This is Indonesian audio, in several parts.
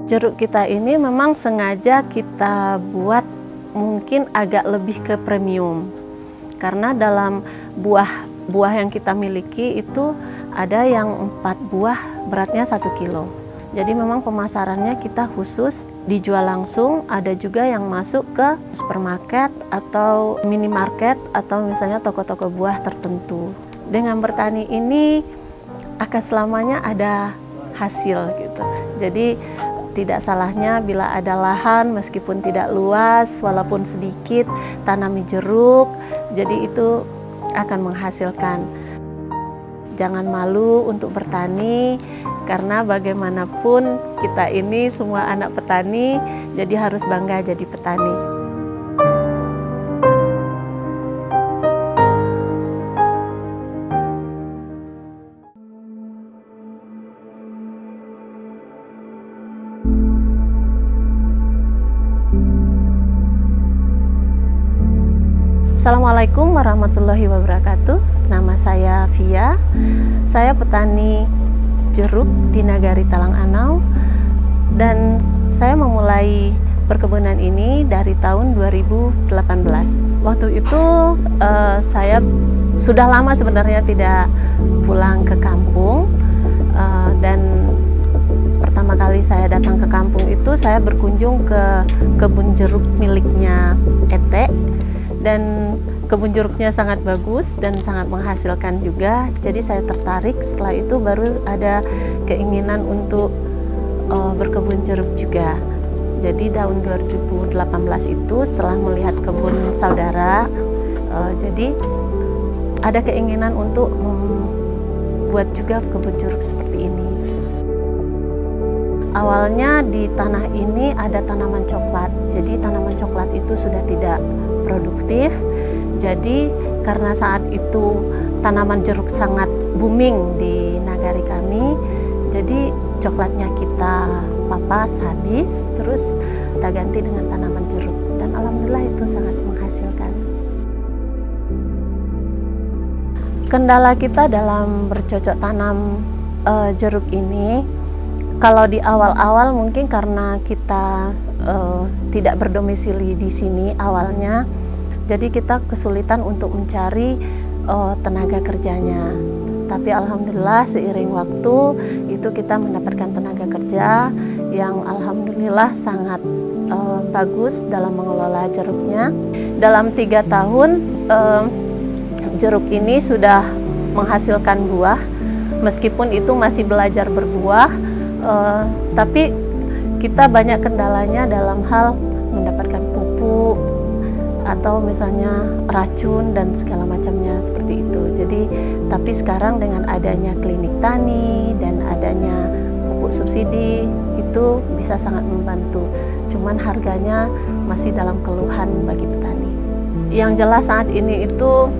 Jeruk kita ini memang sengaja kita buat mungkin agak lebih ke premium. Karena dalam buah yang kita miliki itu ada yang 4 buah beratnya 1 kilo. Jadi memang pemasarannya kita khusus dijual langsung, ada juga yang masuk ke supermarket atau minimarket atau misalnya toko-toko buah tertentu. Dengan bertani ini akan selamanya ada hasil gitu. Jadi tidak salahnya bila ada lahan meskipun tidak luas, walaupun sedikit, tanami jeruk, jadi itu akan menghasilkan. Jangan malu untuk bertani, karena bagaimanapun kita ini semua anak petani, jadi harus bangga jadi petani. Assalamualaikum warahmatullahi wabarakatuh. Nama saya Via. Saya petani jeruk di Nagari Talang Anau, dan saya memulai perkebunan ini dari tahun 2018. Waktu itu saya sudah lama sebenarnya tidak pulang ke kampung, dan pertama kali saya datang ke kampung itu saya berkunjung ke kebun jeruk miliknya Ete. Dan kebun jeruknya sangat bagus dan sangat menghasilkan juga. Jadi saya tertarik, setelah itu baru ada keinginan untuk berkebun jeruk juga. Jadi tahun 2018 itu setelah melihat kebun saudara, jadi ada keinginan untuk membuat juga kebun jeruk seperti ini. Awalnya di tanah ini ada tanaman coklat, jadi tanaman coklat itu sudah tidak produktif. Jadi karena saat itu tanaman jeruk sangat booming di nagari kami, jadi coklatnya kita papas habis, terus kita ganti dengan tanaman jeruk, dan alhamdulillah itu sangat menghasilkan. Kendala kita dalam bercocok tanam jeruk ini, kalau di awal-awal mungkin karena kita tidak berdomisili di sini awalnya, jadi kita kesulitan untuk mencari tenaga kerjanya. Tapi alhamdulillah seiring waktu itu kita mendapatkan tenaga kerja yang alhamdulillah sangat bagus dalam mengelola jeruknya. Dalam 3 tahun jeruk ini sudah menghasilkan buah, meskipun itu masih belajar berbuah, tapi kita banyak kendalanya dalam hal mendapatkan pupuk atau misalnya racun dan segala macamnya seperti itu. Jadi tapi sekarang dengan adanya klinik tani dan adanya pupuk subsidi itu bisa sangat membantu. Cuman harganya masih dalam keluhan bagi petani. Yang jelas saat ini itu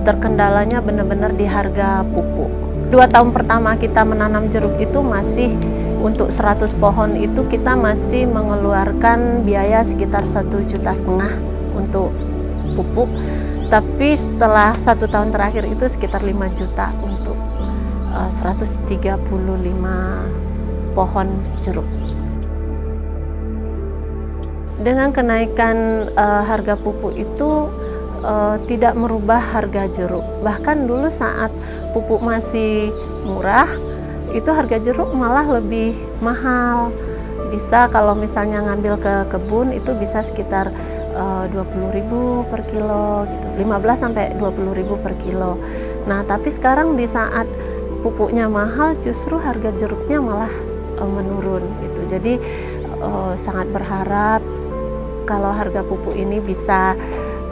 terkendalanya benar-benar di harga pupuk. 2 tahun pertama kita menanam jeruk itu masih untuk 100 pohon itu kita masih mengeluarkan biaya sekitar 1,5 juta untuk pupuk. Tapi setelah 1 tahun terakhir itu sekitar 5 juta untuk 135 pohon jeruk. Dengan kenaikan harga pupuk itu tidak merubah harga jeruk. Bahkan dulu saat pupuk masih murah, itu harga jeruk malah lebih mahal. Bisa kalau misalnya ngambil ke kebun itu bisa sekitar 20.000 per kilo gitu, 15 sampai 20.000 per kilo. Nah, tapi sekarang di saat pupuknya mahal justru harga jeruknya malah menurun gitu. Jadi sangat berharap kalau harga pupuk ini bisa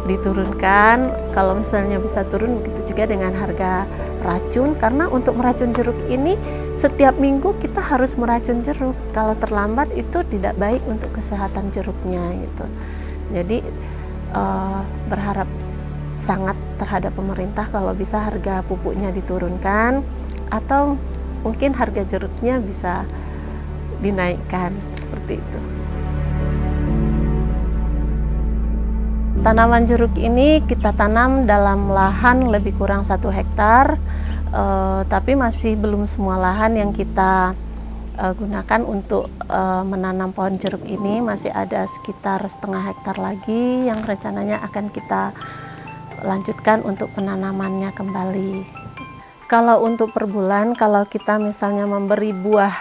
diturunkan. Kalau misalnya bisa turun, begitu juga dengan harga racun, karena untuk meracun jeruk ini setiap minggu kita harus meracun jeruk. Kalau terlambat itu tidak baik untuk kesehatan jeruknya gitu. Jadi berharap sangat terhadap pemerintah kalau bisa harga pupuknya diturunkan atau mungkin harga jeruknya bisa dinaikkan seperti itu. Tanaman jeruk ini kita tanam dalam lahan lebih kurang 1 hektar, tapi masih belum semua lahan yang kita gunakan untuk menanam pohon jeruk ini. Masih ada sekitar setengah hektar lagi yang rencananya akan kita lanjutkan untuk penanamannya kembali. Kalau untuk per bulan, kalau kita misalnya memberi buah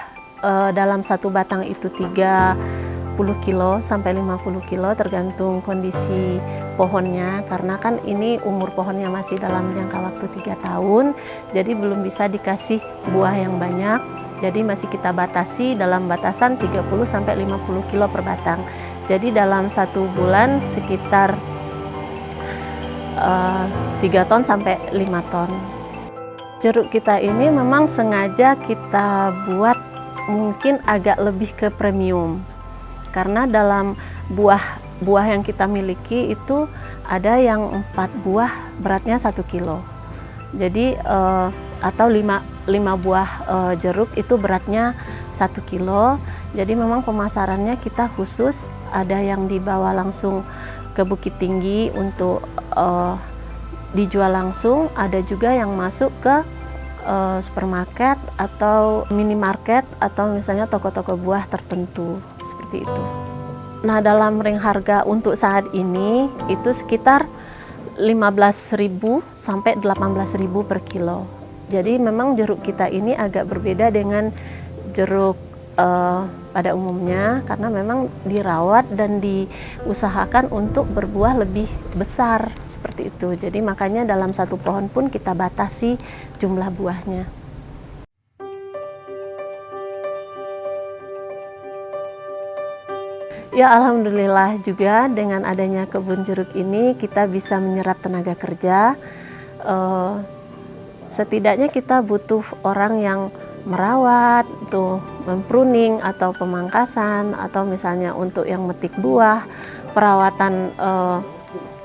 dalam satu batang itu 30 kilo sampai 50 kilo tergantung kondisi pohonnya, karena kan ini umur pohonnya masih dalam jangka waktu 3 tahun, jadi belum bisa dikasih buah yang banyak, jadi masih kita batasi dalam batasan 30 sampai 50 kilo per batang. Jadi dalam satu bulan sekitar 3 ton sampai 5 ton. Jeruk kita ini memang sengaja kita buat mungkin agak lebih ke premium, karena dalam buah yang kita miliki itu ada yang 4 buah beratnya 1 kilo. Jadi atau 5 buah jeruk itu beratnya 1 kilo. Jadi memang pemasarannya kita khusus, ada yang dibawa langsung ke Bukit Tinggi untuk dijual langsung, ada juga yang masuk ke supermarket atau minimarket atau misalnya toko-toko buah tertentu seperti itu. Nah, dalam ring harga untuk saat ini itu sekitar 15.000 sampai 18.000 per kilo. Jadi memang jeruk kita ini agak berbeda dengan jeruk pada umumnya, karena memang dirawat dan diusahakan untuk berbuah lebih besar seperti itu. Jadi makanya dalam satu pohon pun kita batasi jumlah buahnya. Ya, alhamdulillah juga dengan adanya kebun jeruk ini kita bisa menyerap tenaga kerja. Setidaknya kita butuh orang yang merawat, tuh mempruning atau pemangkasan, atau misalnya untuk yang metik buah, perawatan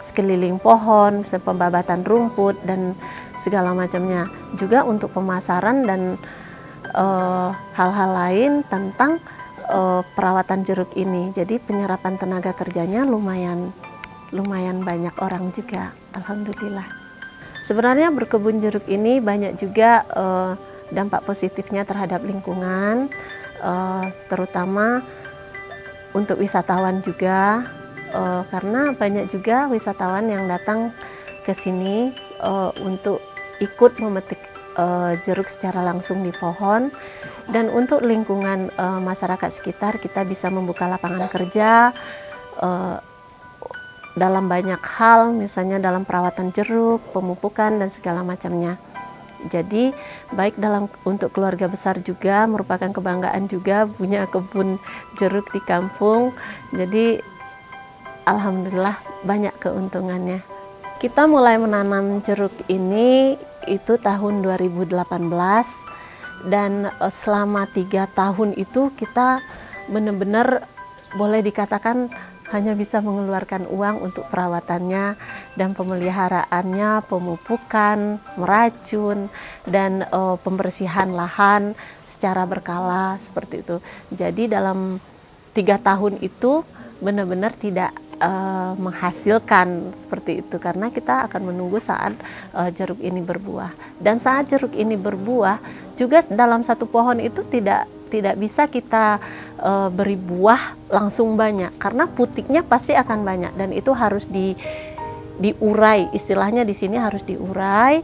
sekeliling pohon, pembabatan rumput dan segala macamnya. Juga untuk pemasaran dan hal-hal lain tentang perawatan jeruk ini. Jadi penyerapan tenaga kerjanya lumayan banyak orang juga, alhamdulillah. Sebenarnya berkebun jeruk ini banyak juga dampak positifnya terhadap lingkungan, terutama untuk wisatawan juga, karena banyak juga wisatawan yang datang ke sini untuk ikut memetik jeruk secara langsung di pohon. Dan untuk lingkungan masyarakat sekitar, kita bisa membuka lapangan kerja dalam banyak hal, misalnya dalam perawatan jeruk, pemupukan dan segala macamnya. Jadi baik untuk keluarga besar juga merupakan kebanggaan juga punya kebun jeruk di kampung. Jadi alhamdulillah banyak keuntungannya. Kita mulai menanam jeruk ini itu tahun 2018 dan selama 3 tahun itu kita benar-benar boleh dikatakan hanya bisa mengeluarkan uang untuk perawatannya dan pemeliharaannya, pemupukan, meracun, dan pembersihan lahan secara berkala seperti itu. Jadi dalam 3 tahun itu benar-benar tidak menghasilkan seperti itu, karena kita akan menunggu saat jeruk ini berbuah. Dan saat jeruk ini berbuah juga dalam satu pohon itu tidak bisa kita beri buah langsung banyak, karena putiknya pasti akan banyak dan itu harus diurai, istilahnya di sini harus diurai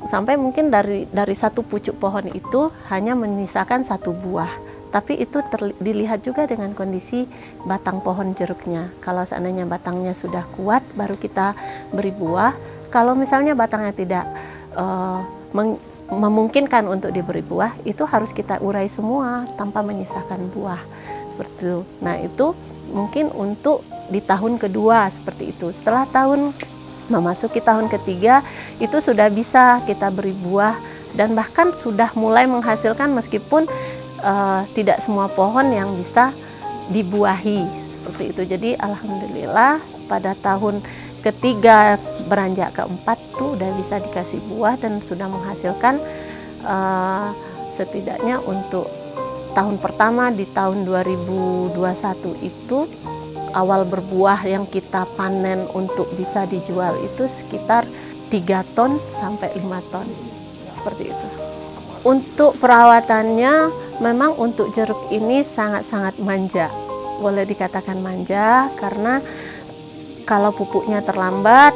sampai mungkin dari satu pucuk pohon itu hanya menyisakan 1 buah. Tapi itu dilihat juga dengan kondisi batang pohon jeruknya. Kalau seandainya batangnya sudah kuat baru kita beri buah. Kalau misalnya batangnya tidak memungkinkan untuk diberi buah, itu harus kita urai semua tanpa menyisakan buah seperti itu. Nah, itu mungkin untuk di tahun kedua seperti itu. Setelah memasuki tahun ketiga itu sudah bisa kita beri buah dan bahkan sudah mulai menghasilkan, meskipun tidak semua pohon yang bisa dibuahi seperti itu. Jadi alhamdulillah pada tahun ketiga beranjak keempat tuh udah bisa dikasih buah dan sudah menghasilkan setidaknya untuk tahun pertama di tahun 2021 itu awal berbuah yang kita panen untuk bisa dijual itu sekitar 3 ton sampai 5 ton seperti itu. Untuk perawatannya Memang untuk jeruk ini sangat-sangat manja, boleh dikatakan manja, karena kalau pupuknya terlambat,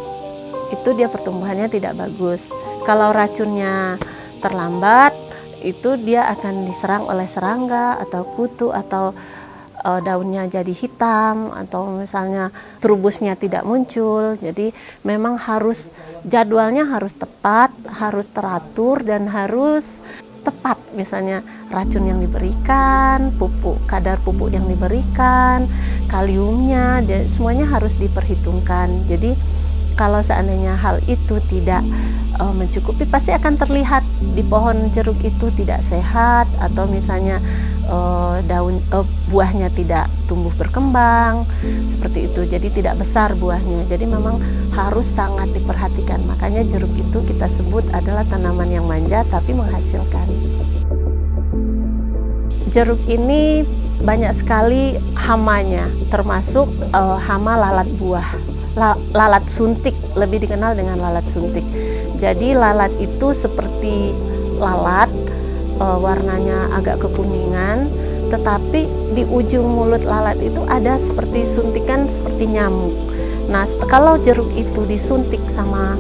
itu dia pertumbuhannya tidak bagus. Kalau racunnya terlambat, itu dia akan diserang oleh serangga atau kutu, atau daunnya jadi hitam, atau misalnya trubusnya tidak muncul. Jadi memang harus jadwalnya harus tepat, harus teratur, dan harus tepat. Misalnya racun yang diberikan, kadar pupuk yang diberikan, kaliumnya, semuanya harus diperhitungkan. Jadi kalau seandainya hal itu tidak mencukupi, pasti akan terlihat di pohon jeruk itu tidak sehat, atau misalnya buahnya tidak tumbuh berkembang seperti itu, jadi tidak besar buahnya. Jadi memang harus sangat diperhatikan. Makanya jeruk itu kita sebut adalah tanaman yang manja tapi menghasilkan. Jeruk ini banyak sekali hamanya, termasuk hama lalat buah, lalat suntik, lebih dikenal dengan lalat suntik. Jadi lalat itu seperti lalat, warnanya agak kekuningan, tetapi di ujung mulut lalat itu ada seperti suntikan seperti nyamuk. Nah, kalau jeruk itu disuntik sama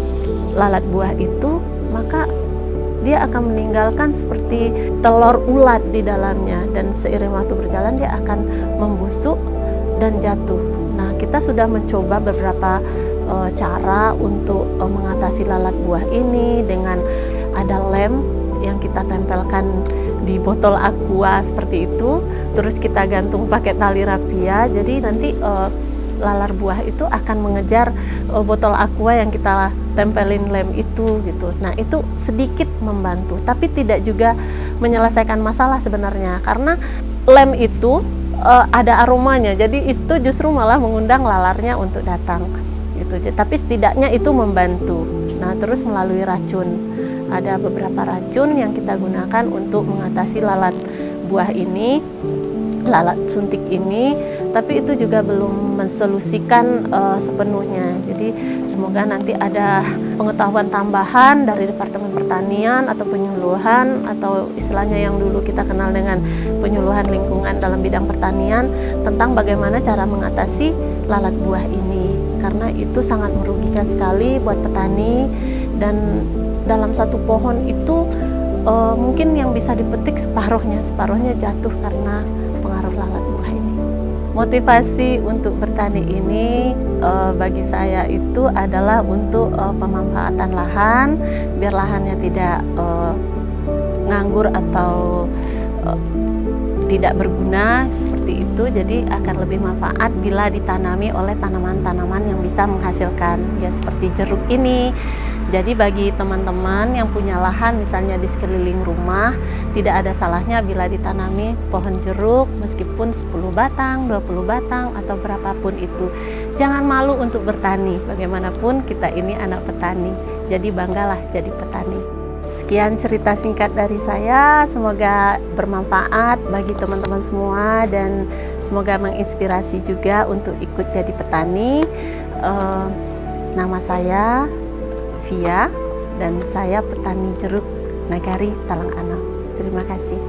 lalat buah itu, maka dia akan meninggalkan seperti telur ulat di dalamnya, dan seiring waktu berjalan dia akan membusuk dan jatuh. Nah, kita sudah mencoba beberapa cara untuk mengatasi lalat buah ini dengan ada lem yang kita tempelkan di botol aqua seperti itu, terus kita gantung pakai tali rapia. Jadi nanti lalat buah itu akan mengejar botol aqua yang kita tempelin lem itu gitu. Nah, itu sedikit membantu, tapi tidak juga menyelesaikan masalah sebenarnya, karena lem itu ada aromanya, jadi itu justru malah mengundang lalarnya untuk datang gitu. Tapi setidaknya itu membantu. Nah, terus melalui racun, ada beberapa racun yang kita gunakan untuk mengatasi lalat buah ini, lalat suntik ini, tapi itu juga belum mensolusikan sepenuhnya. Jadi semoga nanti ada pengetahuan tambahan dari Departemen Pertanian atau penyuluhan, atau istilahnya yang dulu kita kenal dengan penyuluhan lingkungan dalam bidang pertanian, tentang bagaimana cara mengatasi lalat buah ini, karena itu sangat merugikan sekali buat petani. Dan dalam satu pohon itu mungkin yang bisa dipetik separuhnya jatuh karena pengaruh lalat buah ini. Motivasi untuk bertani ini bagi saya itu adalah untuk pemanfaatan lahan, biar lahannya tidak nganggur atau tidak berguna seperti itu. Jadi akan lebih manfaat bila ditanami oleh tanaman-tanaman yang bisa menghasilkan, ya seperti jeruk ini. Jadi bagi teman-teman yang punya lahan misalnya di sekeliling rumah, tidak ada salahnya bila ditanami pohon jeruk, meskipun 10 batang, 20 batang, atau berapapun itu. Jangan malu untuk bertani, bagaimanapun kita ini anak petani, jadi banggalah jadi petani. Sekian cerita singkat dari saya, semoga bermanfaat bagi teman-teman semua, dan semoga menginspirasi juga untuk ikut jadi petani. Nama saya Via, dan saya petani jeruk Nagari Talang Anau. Terima kasih.